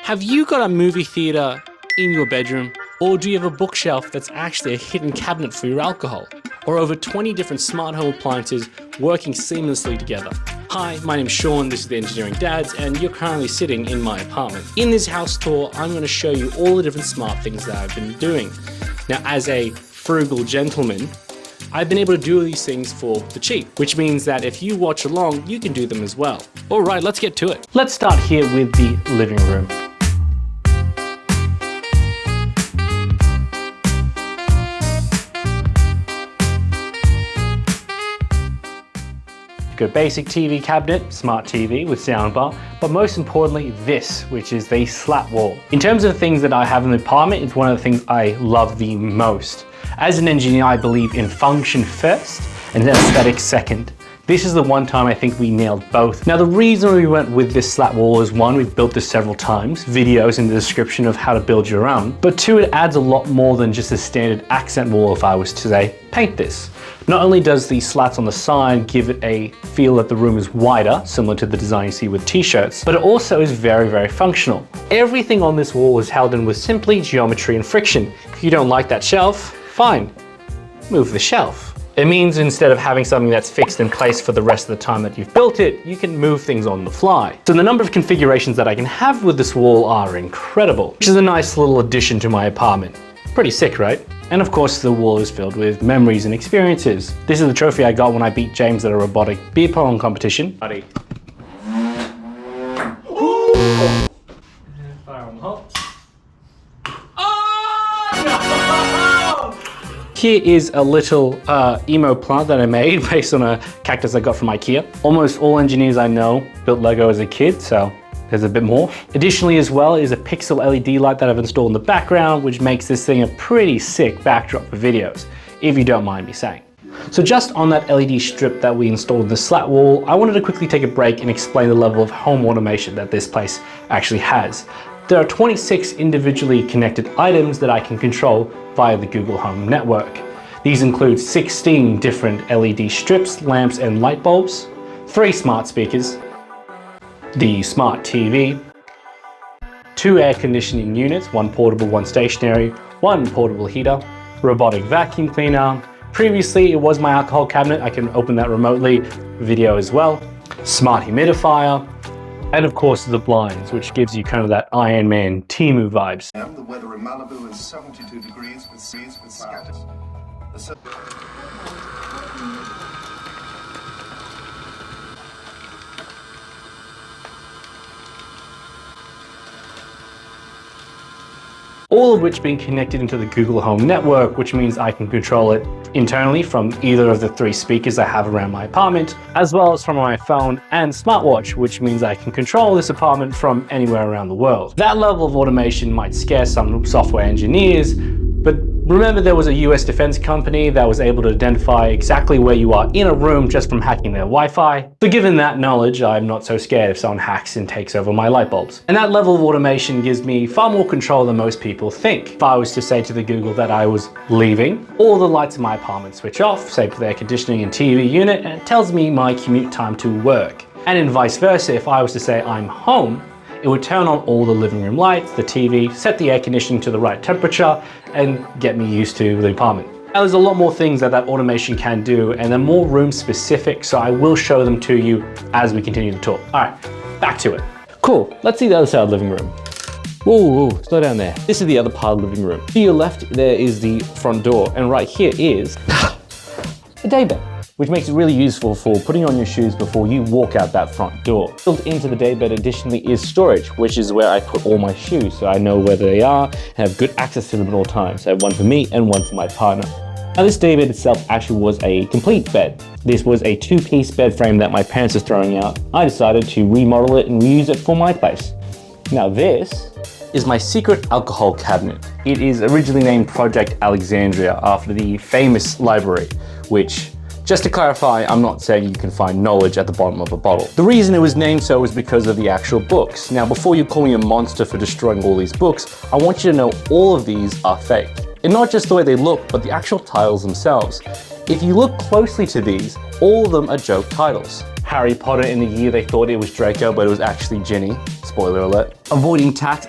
Have you got a movie theater in your bedroom? Or do you have a bookshelf that's actually a hidden cabinet for your alcohol? Or over 20 different smart home appliances working seamlessly together? Hi, my name's Sean, this is the Engineering Dads, and you're currently sitting in my apartment. In this house tour, I'm going to show you all the different smart things that I've been doing. Now, as a frugal gentleman, I've been able to do these things for the cheap, which means that if you watch along, you can do them as well. All right, let's get to it. Let's start here with the living room. Good basic TV cabinet, smart TV with soundbar, but most importantly this, which is the Slat Wall. In terms of the things that I have in the apartment, it's one of the things I love the most. As an engineer, I believe in function first and aesthetics second. This is the one time I think we nailed both. Now the reason we went with this Slat Wall is one, we've built this several times, videos in the description of how to build your own, but two, it adds a lot more than just a standard accent wall if I was to say, paint this. Not only does the slats on the side give it a feel that the room is wider, similar to the design you see with t-shirts, but it also is very, very functional. Everything on this wall is held in with simply geometry and friction. If you don't like that shelf, fine, move the shelf. It means instead of having something that's fixed in place for the rest of the time that you've built it, you can move things on the fly. So the number of configurations that I can have with this wall are incredible, which is a nice little addition to my apartment. Pretty sick, right? And of course the wall is filled with memories and experiences. This is the trophy I got when I beat James at a robotic beer pong competition. Buddy. Fire on the hot. Here is a little emo plant that I made based on a cactus I got from IKEA. Almost all engineers I know built Lego as a kid, so there's a bit more. Additionally as well is a pixel LED light that I've installed in the background, which makes this thing a pretty sick backdrop for videos, if you don't mind me saying. So just on that LED strip that we installed in the Slat Wall, I wanted to quickly take a break and explain the level of home automation that this place actually has. There are 26 individually connected items that I can control via the Google Home network. These include 16 different LED strips, lamps, and light bulbs, 3 smart speakers, the smart TV, 2 air conditioning units, 1 portable, 1 stationary, 1 portable heater, robotic vacuum cleaner. Previously it was my alcohol cabinet, I can open that remotely, video as well, smart humidifier, and of course the blinds, which gives you kind of that Iron Man Temu vibes. The weather in Malibu is 72 degrees with seas with scatters. All of which being connected into the Google Home network, which means I can control it internally from either of the 3 speakers I have around my apartment, as well as from my phone and smartwatch, which means I can control this apartment from anywhere around the world. That level of automation might scare some software engineers, but remember there was a US defense company that was able to identify exactly where you are in a room just from hacking their Wi-Fi. So given that knowledge, I'm not so scared if someone hacks and takes over my light bulbs. And that level of automation gives me far more control than most people think. If I was to say to the Google that I was leaving, all the lights in my apartment switch off, save for the air conditioning and TV unit, and it tells me my commute time to work. And in vice versa, if I was to say I'm home, it would turn on all the living room lights, the TV, set the air conditioning to the right temperature, and get me used to the apartment. Now there's a lot more things that automation can do, and they're more room specific, so I will show them to you as we continue the tour. All right, back to it. Cool, let's see the other side of the living room. Whoa, slow down there. This is the other part of the living room. To your left, there is the front door, and right here is a daybed, which makes it really useful for putting on your shoes before you walk out that front door. Built into the daybed additionally is storage, which is where I put all my shoes so I know where they are and have good access to them at all times. I have one for me and one for my partner. Now this daybed itself actually was a complete bed. This was a 2-piece bed frame that my parents are throwing out. I decided to remodel it and reuse it for my place. Now this is my secret alcohol cabinet. It is originally named Project Alexandria after the famous library, which, just to clarify, I'm not saying you can find knowledge at the bottom of a bottle. The reason it was named so was because of the actual books. Now, before you call me a monster for destroying all these books, I want you to know all of these are fake. And not just the way they look, but the actual titles themselves. If you look closely to these, all of them are joke titles. Harry Potter in the year they thought it was Draco, but it was actually Ginny. Spoiler alert. Avoiding tax,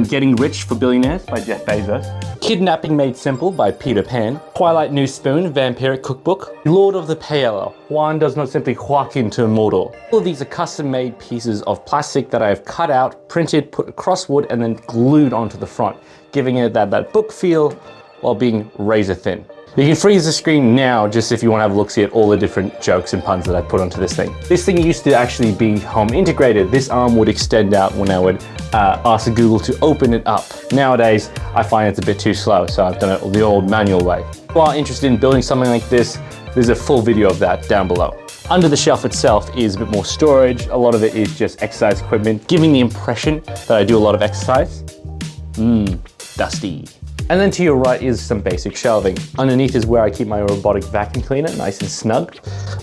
Getting Rich for Billionaires by Jeff Bezos. Kidnapping Made Simple by Peter Pan. Twilight New Spoon, Vampiric Cookbook. Lord of the Paella, Juan does not simply walk into Mordor. All of these are custom-made pieces of plastic that I have cut out, printed, put across wood, and then glued onto the front, giving it that book feel while being razor thin. You can freeze the screen now just if you want to have a look-see at all the different jokes and puns that I put onto this thing. This thing used to actually be home integrated. This arm would extend out when I would ask Google to open it up. Nowadays, I find it's a bit too slow, so I've done it the old manual way. If you are interested in building something like this, there's a full video of that down below. Under the shelf itself is a bit more storage. A lot of it is just exercise equipment, giving the impression that I do a lot of exercise. Dusty. And then to your right is some basic shelving. Underneath is where I keep my robotic vacuum cleaner, nice and snug.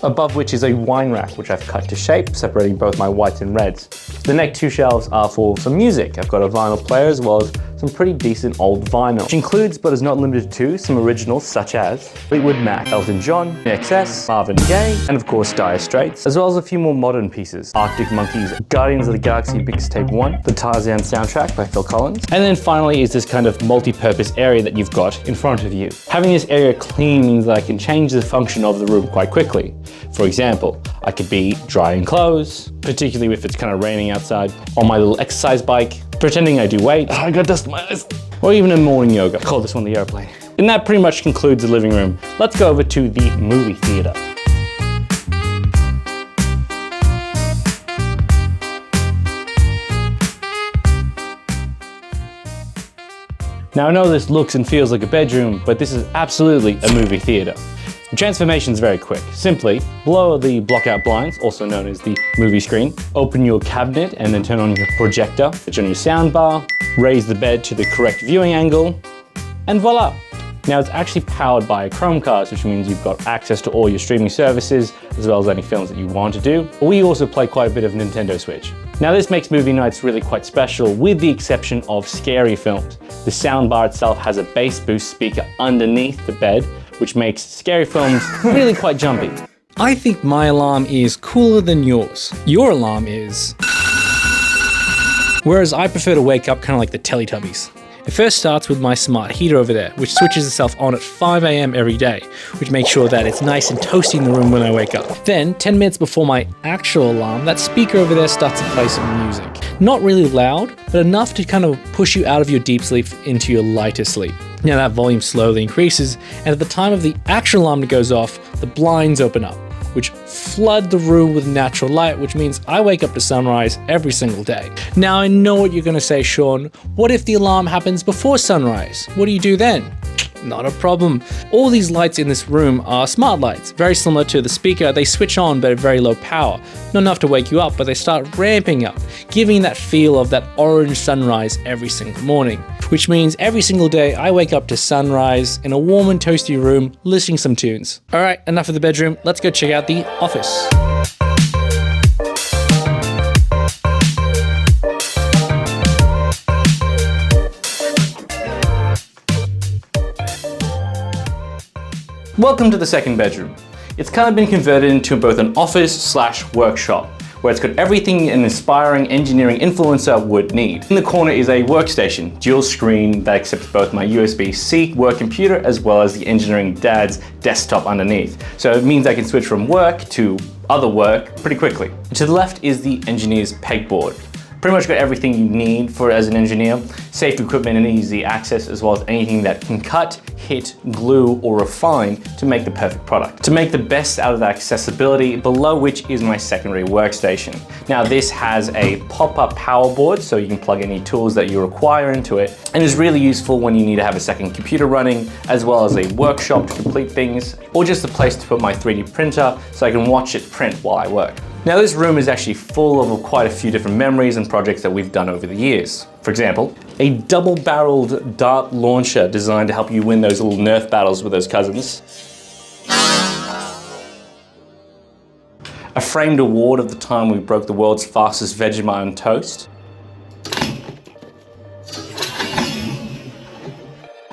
Above which is a wine rack, which I've cut to shape, separating both my whites and reds. The next two shelves are for some music. I've got a vinyl player as well as some pretty decent old vinyl, which includes but is not limited to some originals such as Fleetwood Mac, Elton John, XS, Marvin Gaye, and of course Dire Straits, as well as a few more modern pieces. Arctic Monkeys, Guardians of the Galaxy Mixtape 1, the Tarzan soundtrack by Phil Collins. And then finally is this kind of multi-purpose area that you've got in front of you. Having this area clean means that I can change the function of the room quite quickly. For example, I could be drying clothes, particularly if it's kind of raining outside, on my little exercise bike, pretending I do weights. I got dust in my eyes. Or even in morning yoga. I call this one the airplane. And that pretty much concludes the living room. Let's go over to the movie theater. Now I know this looks and feels like a bedroom, but this is absolutely a movie theater. The transformation is very quick. Simply blow the blockout blinds, also known as the movie screen, open your cabinet and then turn on your projector, switch on your sound bar, raise the bed to the correct viewing angle, and voila. Now it's actually powered by a Chromecast, which means you've got access to all your streaming services, as well as any films that you want to do. We also play quite a bit of Nintendo Switch. Now this makes movie nights really quite special, with the exception of scary films. The soundbar itself has a bass boost speaker underneath the bed, which makes scary films really quite jumpy. I think my alarm is cooler than yours. Your alarm is... Whereas I prefer to wake up kind of like the Teletubbies. It first starts with my smart heater over there, which switches itself on at 5 AM every day, which makes sure that it's nice and toasty in the room when I wake up. Then, 10 minutes before my actual alarm, that speaker over there starts to play some music. Not really loud, but enough to kind of push you out of your deep sleep into your lighter sleep. Now that volume slowly increases, and at the time of the actual alarm that goes off, the blinds open up, which flood the room with natural light, which means I wake up to sunrise every single day. Now I know what you're gonna say, Sean. What if the alarm happens before sunrise? What do you do then? Not a problem. All these lights in this room are smart lights. Very similar to the speaker, they switch on but at very low power. Not enough to wake you up, but they start ramping up, giving that feel of that orange sunrise every single morning. Which means every single day I wake up to sunrise in a warm and toasty room, listening some tunes. Alright, enough of the bedroom, let's go check out the office. Welcome to the second bedroom. It's kind of been converted into both an office/workshop, where it's got everything an inspiring engineering influencer would need. In the corner is a workstation, dual screen that accepts both my USB-C work computer as well as the engineering dad's desktop underneath. So it means I can switch from work to other work pretty quickly. To the left is the engineer's pegboard. Pretty much got everything you need for as an engineer, safe equipment and easy access, as well as anything that can cut, hit, glue, or refine to make the perfect product. To make the best out of that accessibility, below which is my secondary workstation. Now this has a pop-up power board, so you can plug any tools that you require into it, and is really useful when you need to have a second computer running, as well as a workshop to complete things, or just a place to put my 3D printer so I can watch it print while I work. Now this room is actually full of quite a few different memories and projects that we've done over the years. For example, a double-barreled dart launcher designed to help you win those little Nerf battles with those cousins. A framed award of the time we broke the world's fastest Vegemite on toast.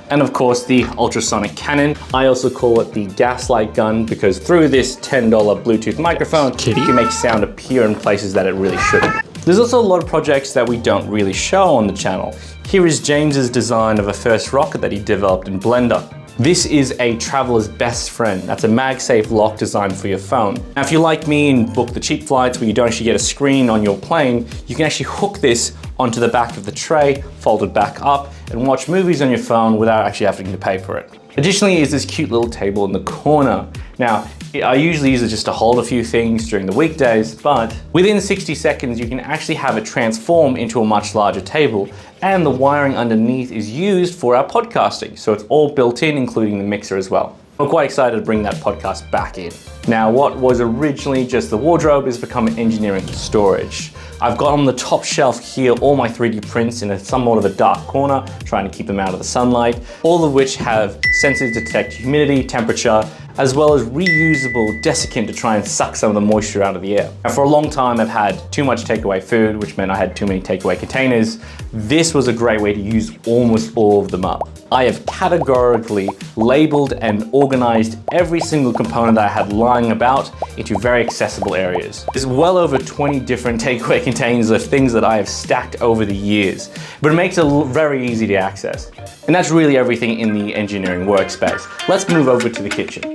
And of course the Ultrasonic Cannon. I also call it the gaslight gun because through this $10 Bluetooth microphone, you can make sound appear in places that it really shouldn't. There's also a lot of projects that we don't really show on the channel. Here is James's design of a first rocket that he developed in Blender. This is a traveler's best friend. That's a MagSafe lock designed for your phone. Now, if you like me and book the cheap flights where you don't actually get a screen on your plane, you can actually hook this onto the back of the tray, fold it back up, and watch movies on your phone without actually having to pay for it. Additionally is this cute little table in the corner. Now, I usually use it just to hold a few things during the weekdays, but within 60 seconds, you can actually have it transform into a much larger table, and the wiring underneath is used for our podcasting. So it's all built in, including the mixer as well. I'm quite excited to bring that podcast back in. Now, what was originally just the wardrobe has become engineering storage. I've got on the top shelf here all my 3D prints in somewhat of a dark corner, trying to keep them out of the sunlight, all of which have sensors to detect humidity, temperature, as well as reusable desiccant to try and suck some of the moisture out of the air. Now, for a long time, I've had too much takeaway food, which meant I had too many takeaway containers. This was a great way to use almost all of them up. I have categorically labeled and organized every single component that I had lying about into very accessible areas. There's well over 20 different takeaway containers of things that I have stacked over the years, but it makes it very easy to access. And that's really everything in the engineering workspace. Let's move over to the kitchen.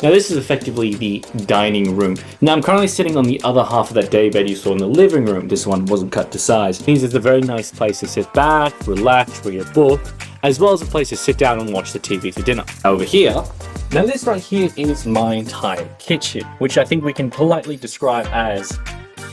Now this is effectively the dining room. Now I'm currently sitting on the other half of that daybed you saw in the living room. This one wasn't cut to size. It means it's a very nice place to sit back, relax, read a book, as well as a place to sit down and watch the TV for dinner. Over here, now this right here is my entire kitchen, which I think we can politely describe as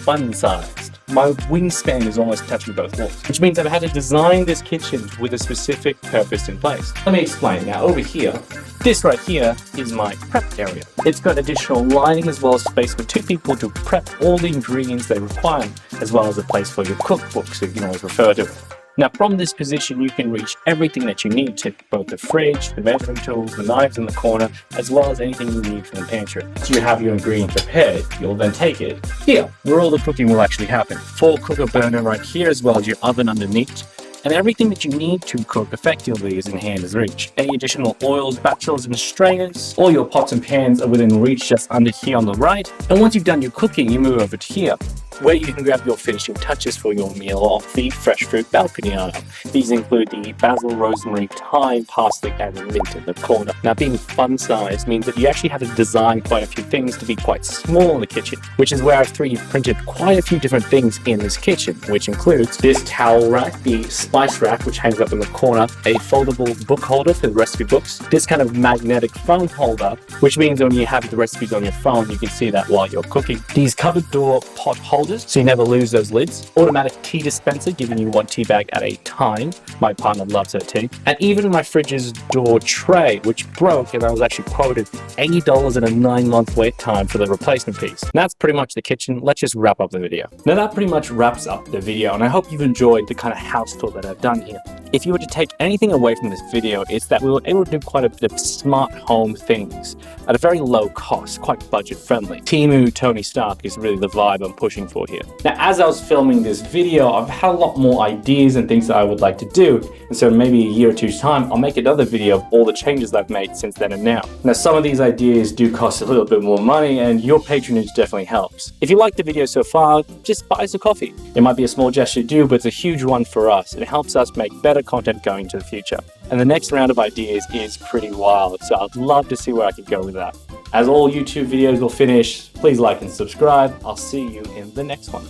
fun-sized. My wingspan is almost touching both walls, which means I've had to design this kitchen with a specific purpose in place. Let me explain. Now over here, this right here is my prep area. It's got additional lighting as well as space for 2 people to prep all the ingredients they require, as well as a place for your cookbook so you can always refer to it. Now from this position, you can reach everything that you need to, both the fridge, the measuring tools, the knives in the corner, as well as anything you need from the pantry. So you have your ingredient prepared, you'll then take it here, where all the cooking will actually happen. 4-cooker burner right here, as well as your oven underneath. And everything that you need to cook effectively is in hand's reach. Any additional oils, spatulas, and strainers, all your pots and pans are within reach just under here on the right. And once you've done your cooking, you move over to here, where you can grab your finishing touches for your meal off the fresh fruit balcony aisle. These include the basil, rosemary, thyme, parsley, and mint in the corner. Now, being fun size means that you actually have to design quite a few things to be quite small in the kitchen, which is where I've 3D printed quite a few different things in this kitchen, which includes this towel rack, the spice rack, which hangs up in the corner, a foldable book holder for the recipe books, this kind of magnetic phone holder, which means when you have the recipes on your phone, you can see that while you're cooking. These cupboard door pot holders, so you never lose those lids. Automatic tea dispenser, giving you 1 tea bag at a time. My partner loves her tea. And even my fridge's door tray, which broke, and I was actually quoted $80 and a 9-month wait time for the replacement piece. And that's pretty much the kitchen. Let's just wrap up the video. Now that pretty much wraps up the video, and I hope you've enjoyed the kind of house tour that I've done here. If you were to take anything away from this video, it's that we were able to do quite a bit of smart home things at a very low cost, quite budget friendly. Temu Tony Stark is really the vibe I'm pushing for here. Now, as I was filming this video, I've had a lot more ideas and things that I would like to do. And so maybe a year or two's time, I'll make another video of all the changes I've made since then and now. Now, some of these ideas do cost a little bit more money, and your patronage definitely helps. If you liked the video so far, just buy us a coffee. It might be a small gesture to do, but it's a huge one for us. It helps us make better content going into the future. And the next round of ideas is pretty wild, so I'd love to see where I could go with that. As all YouTube videos will finish, please like and subscribe. I'll see you in the next one.